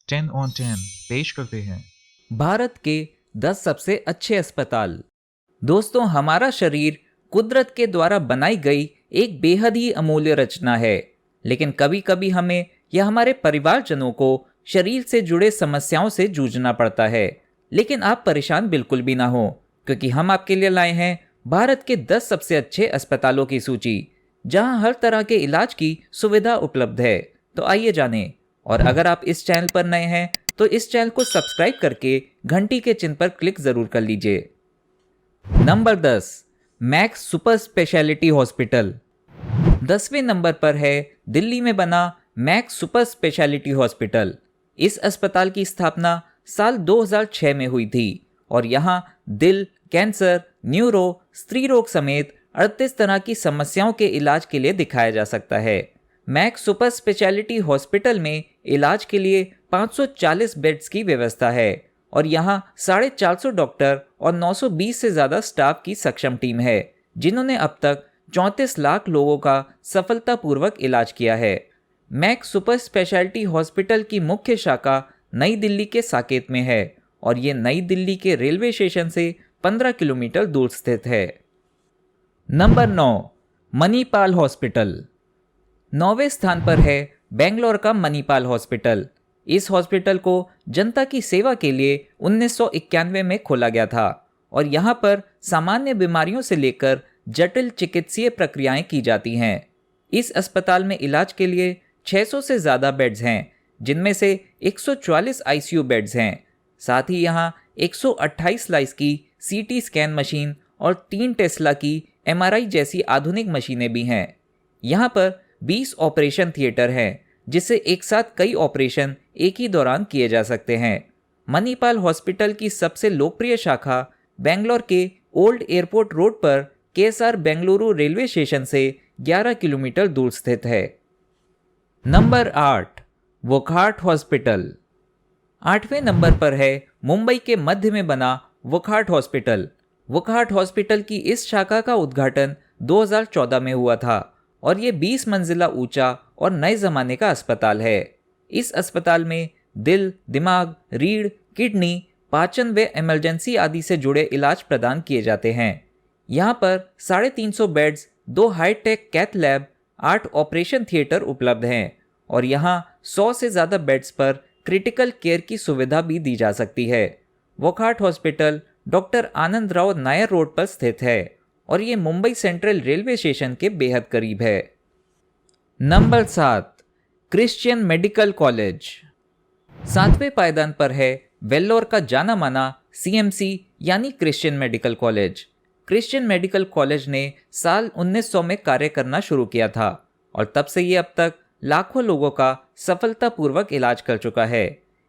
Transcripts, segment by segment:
10 on 10 पेश करते हैं भारत के 10 सबसे अच्छे अस्पताल। दोस्तों, हमारा शरीर कुदरत के द्वारा बनाई गई एक बेहद ही अमूल्य रचना है, लेकिन कभी कभी हमें या हमारे परिवारजनों को शरीर से जुड़े समस्याओं से जूझना पड़ता है। लेकिन आप परेशान बिल्कुल भी ना हो, क्योंकि हम आपके लिए लाए हैं भारत के 10 सबसे अच्छे अस्पतालों की सूची, जहां हर तरह के इलाज की सुविधा उपलब्ध है। तो आइए जानें। और अगर आप इस चैनल पर नए हैं तो इस चैनल को सब्सक्राइब करके घंटी के चिन्ह पर क्लिक जरूर कर लीजिए। Number 10, Max super speciality hospital. 10वें नंबर पर है दिल्ली में बना मैक्स सुपर स्पेशलिटी हॉस्पिटल। इस अस्पताल की स्थापना साल 2006 में हुई थी और यहाँ दिल, कैंसर, न्यूरो, स्त्री रोग समेत 38 तरह की समस्याओं के इलाज के लिए दिखाया जा सकता है। मैक्स सुपर स्पेशलिटी हॉस्पिटल में इलाज के लिए 540 बेड्स की व्यवस्था है और यहाँ 450 डॉक्टर और 920 से ज़्यादा स्टाफ की सक्षम टीम है, जिन्होंने अब तक 34 लाख लोगों का सफलतापूर्वक इलाज किया है। मैक्स सुपर स्पेशलिटी हॉस्पिटल की मुख्य शाखा नई दिल्ली के साकेत में है और ये नई दिल्ली के रेलवे स्टेशन से 15 किलोमीटर दूर स्थित है। Number 9, Manipal hospital. 9वें स्थान पर है बेंगलोर का मणिपाल हॉस्पिटल। इस हॉस्पिटल को जनता की सेवा के लिए 1991 में खोला गया था और यहाँ पर सामान्य बीमारियों से लेकर जटिल चिकित्सीय प्रक्रियाएं की जाती हैं। इस अस्पताल में इलाज के लिए 600 से ज़्यादा बेड्स हैं, जिनमें से 144 आईसीयू बेड्स हैं। साथ ही यहाँ 128 स्लाइस की सीटी स्कैन मशीन और 3 टेस्ला की एमआरआई जैसी आधुनिक मशीनें भी हैं। यहाँ पर 20 ऑपरेशन थिएटर हैं, जिससे एक साथ कई ऑपरेशन एक ही दौरान किए जा सकते हैं। मणिपाल हॉस्पिटल की सबसे लोकप्रिय शाखा बेंगलोर के ओल्ड एयरपोर्ट रोड पर केएसआर बेंगलुरु रेलवे स्टेशन से 11 किलोमीटर दूर स्थित है। Number 8, Wockhardt hospital. 8वें नंबर पर है मुंबई के मध्य में बना वोकहार्ट हॉस्पिटल। वोकहार्ट हॉस्पिटल की इस शाखा का उद्घाटन 2014 में हुआ था और ये 20 मंजिला ऊंचा और नए ज़माने का अस्पताल है। इस अस्पताल में दिल, दिमाग, रीढ़, किडनी, पाचन व इमरजेंसी आदि से जुड़े इलाज प्रदान किए जाते हैं। यहाँ पर 350 beds, 2 hi tech cath lab, 8 operation theatre उपलब्ध हैं और यहाँ 100 से ज़्यादा बेड्स पर क्रिटिकल केयर की सुविधा भी दी जा सकती है। वोकहार्ट हॉस्पिटल डॉक्टर आनंद राव नायर रोड पर स्थित है और ये मुंबई सेंट्रल रेलवे स्टेशन के बेहद करीब है। Number 7, Christian medical college. 7वें पायदान पर है वेल्लोर का जाना माना सीएमसी यानी Christian medical college. Christian medical college ने साल 1900 में कार्य करना शुरू किया था और तब से ये अब तक लाखों लोगों का सफलतापूर्वक इलाज कर चुका है।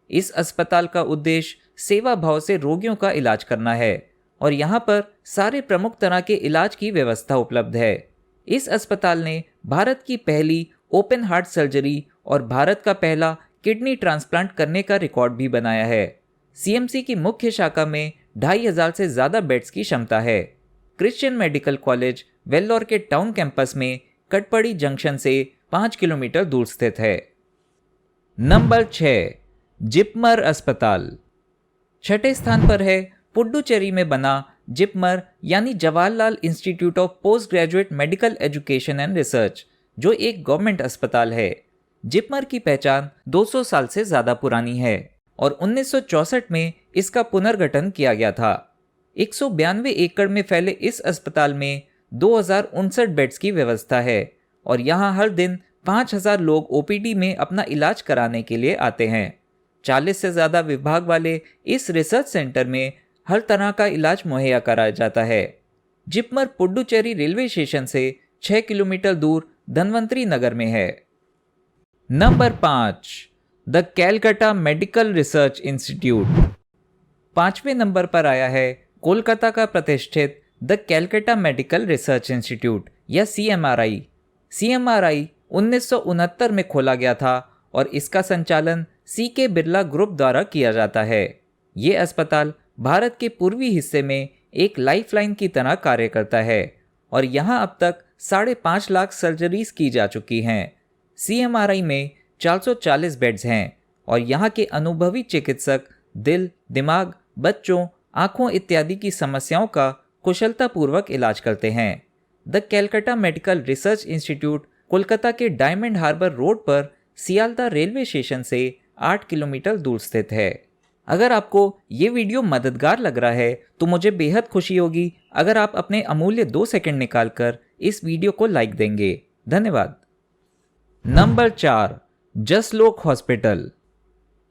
इस अस्पताल का उद्देश्य सेवा भाव से रोगियों का इलाज करना है और यहाँ पर सारे प्रमुख तरह के इलाज की व्यवस्था उपलब्ध है। इस अस्पताल ने भारत की पहली ओपन हार्ट सर्जरी और भारत का पहला किडनी ट्रांसप्लांट करने का रिकॉर्ड भी बनाया है। सीएमसी की मुख्य शाखा में 2500 से ज़्यादा बेड्स की क्षमता है। क्रिश्चियन मेडिकल कॉलेज वेल्लोर के टाउन कैंपस में कटपड़ी जंक्शन से 5 किलोमीटर दूर स्थित है। नंबर 6, जिपमर अस्पताल। 6ठे स्थान पर है पुडुचेरी में बना जिपमर यानी Jawaharlal institute of post graduate medical education and research, जो एक गवर्नमेंट अस्पताल है। जिपमर की पहचान 200 साल से ज़्यादा पुरानी है और 1964 में इसका पुनर्गठन किया गया था। 192 एकड़ में फैले इस अस्पताल में 2059 बेड्स की व्यवस्था है और यहाँ हर दिन 5000 लोग ओपीडी में अपना इलाज कराने के लिए आते हैं। 40 से ज़्यादा विभाग वाले इस रिसर्च सेंटर में हर तरह का इलाज मुहैया कराया जाता है। जिपमर पुडुचेरी रेलवे स्टेशन से 6 किलोमीटर दूर धनवंतरी नगर में है। Number 5, the Calcutta medical research institute. 5वें नंबर पर आया है कोलकाता का प्रतिष्ठित the Calcutta medical research institute या सीएमआरआई। सीएमआरआई 1969 में खोला गया था और इसका संचालन सीके बिरला ग्रुप द्वारा किया जाता है। ये अस्पताल भारत के पूर्वी हिस्से में एक लाइफलाइन की तरह कार्य करता है और यहाँ अब तक 5.5 लाख सर्जरीज की जा चुकी हैं। सीएमआरआई में 440 बेड्स हैं और यहाँ के अनुभवी चिकित्सक दिल, दिमाग, बच्चों, आँखों इत्यादि की समस्याओं का कुशलतापूर्वक इलाज करते हैं। The Calcutta medical research institute Kolkata के डायमंड हार्बर रोड पर सियालदह रेलवे स्टेशन से 8 किलोमीटर दूर स्थित है। अगर आपको ये वीडियो मददगार लग रहा है तो मुझे बेहद खुशी होगी अगर आप अपने अमूल्य 2 सेकंड निकालकर इस वीडियो को लाइक देंगे। धन्यवाद। Number 4, Jaslok hospital.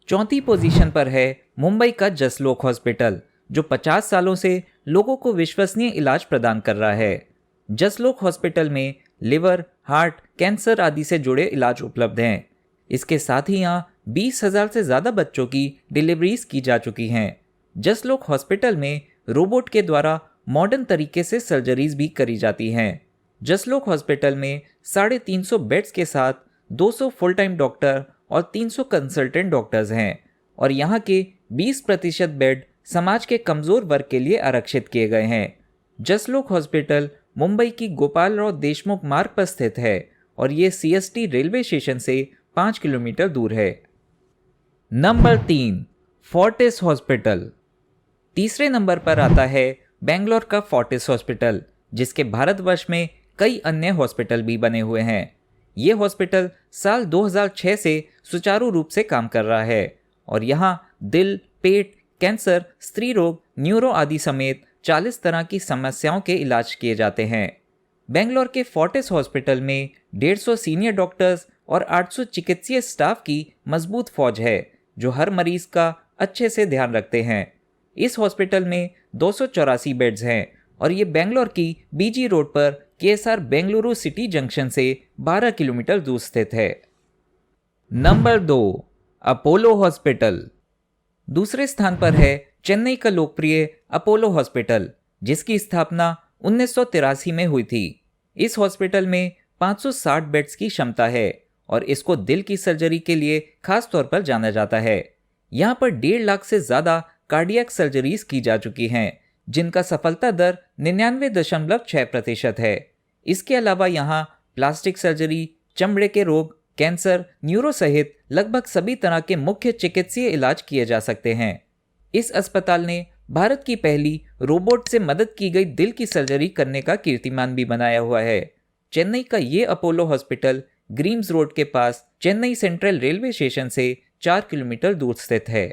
चौथी पोजीशन पर है मुंबई का जसलोक हॉस्पिटल, जो 50 सालों से लोगों को विश्वसनीय इलाज प्रदान कर रहा है। जसलोक हॉस्पिटल में लिवर, हार्ट, कैंसर आदि से जुड़े इलाज उपलब्ध हैं। इसके साथ ही यहाँ 20,000 से ज़्यादा बच्चों की डिलीवरीज की जा चुकी हैं। जसलोक हॉस्पिटल में रोबोट के द्वारा मॉडर्न तरीके से सर्जरीज भी करी जाती हैं। जसलोक हॉस्पिटल में 350 बेड्स के साथ 200 फुल टाइम डॉक्टर और 300 कंसल्टेंट डॉक्टर्स हैं और यहाँ के 20% बेड समाज के कमज़ोर वर्ग के लिए आरक्षित किए गए हैं। जसलोक हॉस्पिटल मुंबई की गोपालराव देशमुख मार्ग पर स्थित है और ये CST रेलवे स्टेशन से 5 किलोमीटर दूर है। Number 3, Fortis hospital. तीसरे नंबर पर आता है बेंगलोर का फोर्टिस हॉस्पिटल, जिसके भारतवर्ष में कई अन्य हॉस्पिटल भी बने हुए हैं। ये हॉस्पिटल साल 2006 से सुचारू रूप से काम कर रहा है और यहाँ दिल, पेट, कैंसर, स्त्री रोग, न्यूरो आदि समेत 40 तरह की समस्याओं के इलाज किए जाते हैं। बेंगलोर के फोर्टिस हॉस्पिटल में 150 सीनियर डॉक्टर्स और 800 चिकित्सीय स्टाफ की मजबूत फौज है, जो हर मरीज का अच्छे से ध्यान रखते हैं। इस हॉस्पिटल में 284 बेड्स हैं और ये बेंगलोर की BG रोड पर KSR बेंगलुरु सिटी जंक्शन से 12 किलोमीटर दूर स्थित है। Number 2, Apollo hospital. दूसरे स्थान पर है चेन्नई का लोकप्रिय अपोलो हॉस्पिटल, जिसकी स्थापना 1983 में हुई थी। इस हॉस्पिटल में 560 बेड्स की क्षमता है और इसको दिल की सर्जरी के लिए खास तौर पर जाना जाता है। यहाँ पर 1.5 लाख से ज़्यादा कार्डियक सर्जरीज की जा चुकी हैं, जिनका सफलता दर 99.6% है। इसके अलावा यहाँ प्लास्टिक सर्जरी, चमड़े के रोग, कैंसर, न्यूरो सहित लगभग सभी तरह के मुख्य चिकित्सीय इलाज किए जा सकते हैं। इस अस्पताल ने भारत की पहली रोबोट से मदद की गई दिल की सर्जरी करने का कीर्तिमान भी बनाया हुआ है। चेन्नई का ये अपोलो हॉस्पिटल ग्रीम्स रोड के पास चेन्नई सेंट्रल रेलवे स्टेशन से 4 किलोमीटर दूर स्थित है।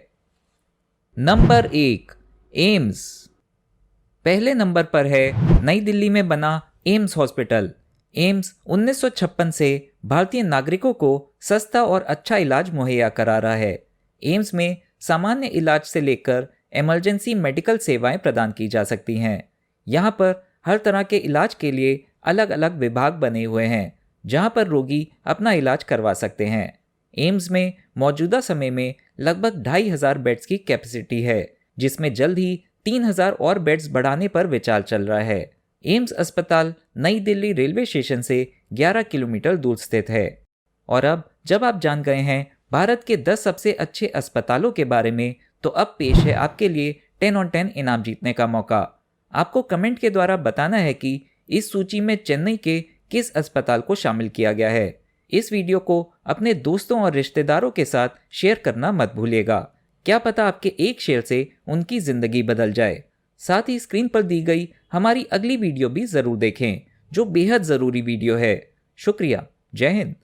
Number 1, AIIMS. पहले नंबर पर है नई दिल्ली में बना एम्स हॉस्पिटल। एम्स 1956 से भारतीय नागरिकों को सस्ता और अच्छा इलाज मुहैया करा रहा है। एम्स में सामान्य इलाज से लेकर इमरजेंसी मेडिकल सेवाएं प्रदान की जा सकती हैं। यहाँ पर हर तरह के इलाज के लिए अलग अलग विभाग बने हुए हैं, जहाँ पर रोगी अपना इलाज करवा सकते हैं। एम्स में मौजूदा समय में लगभग 2,500 बेड्स की कैपेसिटी है, जिसमें जल्द ही 3,000 और बेड्स बढ़ाने पर विचार चल रहा है। एम्स अस्पताल नई दिल्ली रेलवे स्टेशन से 11 किलोमीटर दूर स्थित है। और अब जब आप जान गए हैं भारत के 10 सबसे अच्छे अस्पतालों के बारे में, तो अब पेश है आपके लिए 10 on 10 इनाम जीतने का मौका। आपको कमेंट के द्वारा बताना है कि इस सूची में चेन्नई के किस अस्पताल को शामिल किया गया है। इस वीडियो को अपने दोस्तों और रिश्तेदारों के साथ शेयर करना मत भूलिएगा। क्या पता आपके एक शेयर से उनकी जिंदगी बदल जाए। साथ ही स्क्रीन पर दी गई हमारी अगली वीडियो भी जरूर देखें, जो बेहद जरूरी वीडियो है। शुक्रिया। जय हिंद।